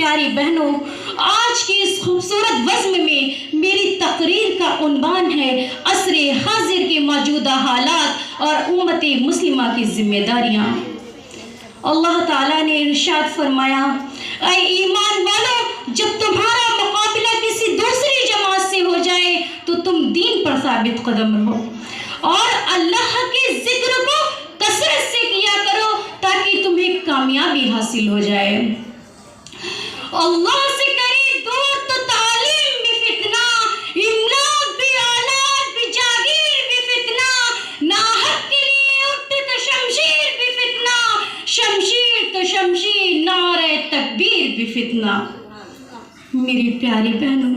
پیاری بہنوں، آج کی اس خوبصورت بزم میں میری تقریر کا عنوان ہے عصر حاضر کے موجودہ حالات اور امت مسلمہ کی ذمہ داریاں۔ اللہ تعالیٰ نے ارشاد فرمایا، اے ایمان والو، جب تمہارا مقابلہ کسی دوسری جماعت سے ہو جائے تو تم دین پر ثابت قدم رہو اور اللہ کے ذکر کو کثرت سے کیا کرو تاکہ تمہیں کامیابی حاصل ہو جائے۔ اللہ سے کرے دور تو تعلیم بھی فتنہ، املاک بھی آلات بھی جاگیر بھی فتنہ، ناحق کے لیے اٹھ تو شمشیر بھی فتنہ، شمشیر تو شمشیر نعرہ تکبیر بھی فتنہ۔ میری پیاری بہنوں،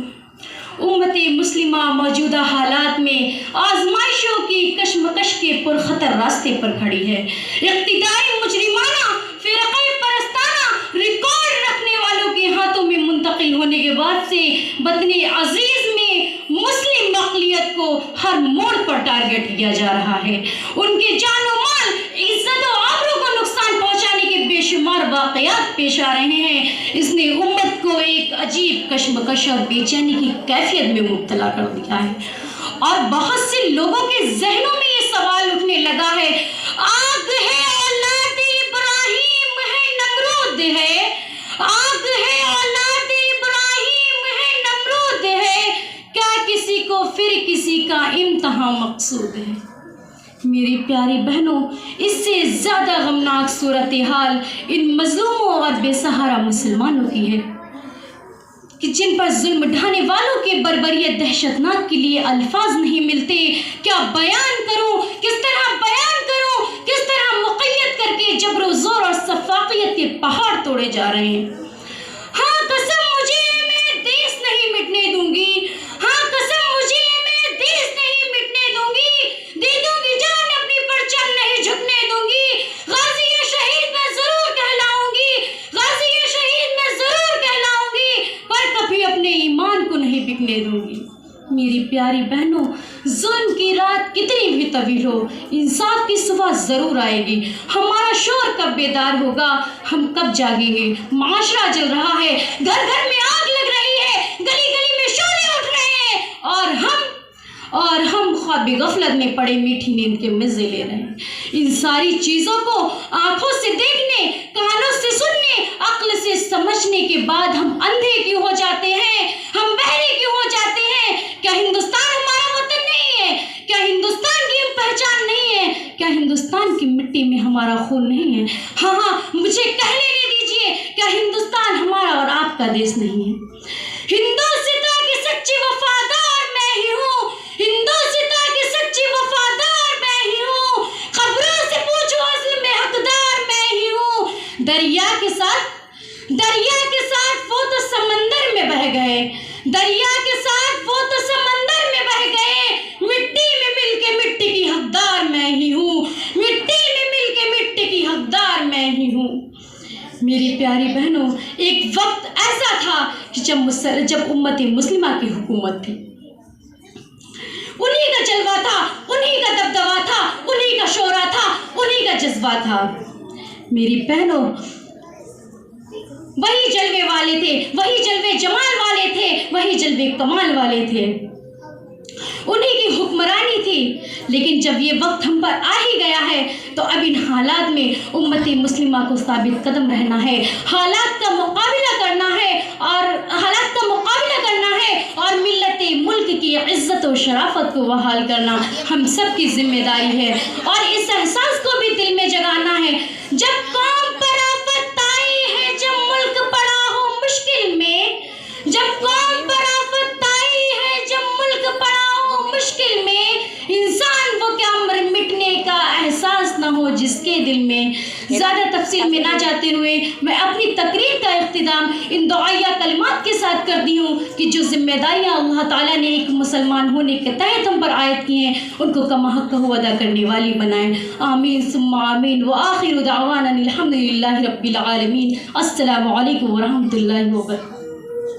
امت مسلمہ موجودہ حالات میں آزمائشوں کی کشمکش کے پرخطر راستے پر کھڑی ہے۔ اقتداری مجرمانہ فرقہ پرستانہ ریکارڈ رکھنے والوں کے ہاتھوں میں منتقل ہونے کے بعد سے وطن عزیز میں مسلم اقلیت کو ہر موڑ پر ٹارگٹ کیا جا رہا ہے۔ ان کے جان و مال، عزت و آبرو کو نقصان پہنچانے کے بے شمار واقعات پیش آ رہے ہیں۔ اس نے امت کو ایک عجیب کشمکش اور بے چینی کی کیفیت میں مبتلا کر دیا ہے، اور بہت سے لوگوں کے ذہنوں میں یہ سوال اٹھنے لگا ہے، آگ ہے اولاد ابراہیم ہے نمرود ہے، آگ ہے اولاد ابراہیم ہے نمرود ہے، کیا کسی کو پھر کسی کا امتحان مقصود ہے؟ میری پیاری بہنوں، اس سے زیادہ غمناک صورتحال ان مظلوموں اور بے سہارا مسلمانوں کی ہے کہ جن پر ظلم ڈھانے والوں کے بربریت دہشتناک کے لیے الفاظ نہیں ملتے۔ کیا بیان کروں، کس طرح بیان کروں، کس طرح مقید کر کے جبر و زور اور سفاقیت کے پہاڑ توڑے جا رہے ہیں۔ ہاں قسم مجھے میں دیس نہیں مٹنے دوں گی، ہاں قسم مجھے میں دیس نہیں مٹنے دوں گی، دے دوں گی جان اپنی پرچم نہیں جھکنے دوں گی، غازی یا شہید میں ضرور کہلاؤں گی، غازی یا شہید میں ضرور کہلاؤں گی، پر کبھی اپنے ایمان کو نہیں بکنے دوں گی۔ میری پیاری بہنوں، ظلم کی رات کتنی بھی طویل ہو، انصاف کی صبح ضرور آئے گی۔ ہمارا شور کب بیدار ہوگا، ہم کب جاگیں گے؟ معاشرہ جل رہا ہے، گھر گھر میں آگ لگ رہی ہے، گلی گلی میں شعلے اٹھ رہے ہیں، اور ہم خواب غفلت میں پڑے میٹھی نیند کے مزے لے رہے ہیں۔ ان ساری چیزوں کو آنکھوں سے دیکھنے، کانوں سے سننے، عقل سے سمجھنے کے بعد ہم اندھے کیوں ہو جاتے ہیں، ہم بہرے کیوں ہو جاتے ہیں؟ کیا ہندوستان ہمارا وطن نہیں ہے؟ کیا ہندوستان کی ہم پہچان نہیں ہے؟ کیا ہندوستان کی مٹی میں ہمارا خون نہیں ہے؟ ہاں مجھے کہنے لے دیجئے، کیا ہندوستان ہمارا اور آپ کا دیس نہیں ہے؟ ہندوستان کی سچی وفادار میں ہی ہوں، ہندوستان کی سچی وفادار میں ہی ہوں، خبروں سے پوچھو اصل میں حقدار میں ہی ہوں۔ دریا کے ساتھ وہ تو سمندر میں بہ گئے، دریا کے ساتھ وہ تو سمندر میں بہ گئے، مٹی میں مل کے مٹی کی حقدار میں ہی ہوں، مٹی میں مل کے مٹی کی حقدار میں ہی ہوں۔ میری پیاری بہنوں، ایک وقت ایسا تھا کہ جب امت مسلمہ کی حکومت تھی، انہی کا جلوہ تھا، انہی کا دبدبہ تھا، انہی کا شورا تھا، انہی کا جذبہ تھا۔ میری بہنوں، وہی جلوے والے تھے، وہی جلوے جمال والے تھے، وہی جلوے کمال والے تھے، انہی کی حکمرانی تھی۔ لیکن جب یہ وقت ہم پر آ ہی گیا ہے تو اب ان حالات میں امت مسلمہ کو ثابت قدم رہنا ہے، حالات کا مقابلہ کرنا ہے اور ملت ملک کی عزت و شرافت کو بحال کرنا ہم سب کی ذمہ داری ہے، اور اس احساس کو بھی دل میں جگانا ہے، جب قوم پر آفت آئی ہے، جب ملک پڑا ہو مشکل میں، جب قوم پر آفت آئی ہے، جب ملک پڑا ہو مشکل میں، انسان وہ کیا مٹنے کا احساس نہ ہو جس کے دل میں۔ زیادہ تفصیل میں نہ جاتے ہوئے میں اپنی تقریر کا اختتام ان دعائیہ کلمات کے ساتھ کرتی ہوں کہ جو ذمہ داریاں اللہ تعالیٰ نے ایک مسلمان ہونے کے تحت ہم پر عائد کی ہیں، ان کو کما حق ادا کرنے والی بنائیں۔ آمین ثم آمین، وآخر دعوانا الحمد للہ رب العالمین۔ السلام علیکم ورحمۃ اللہ وبرکاتہ۔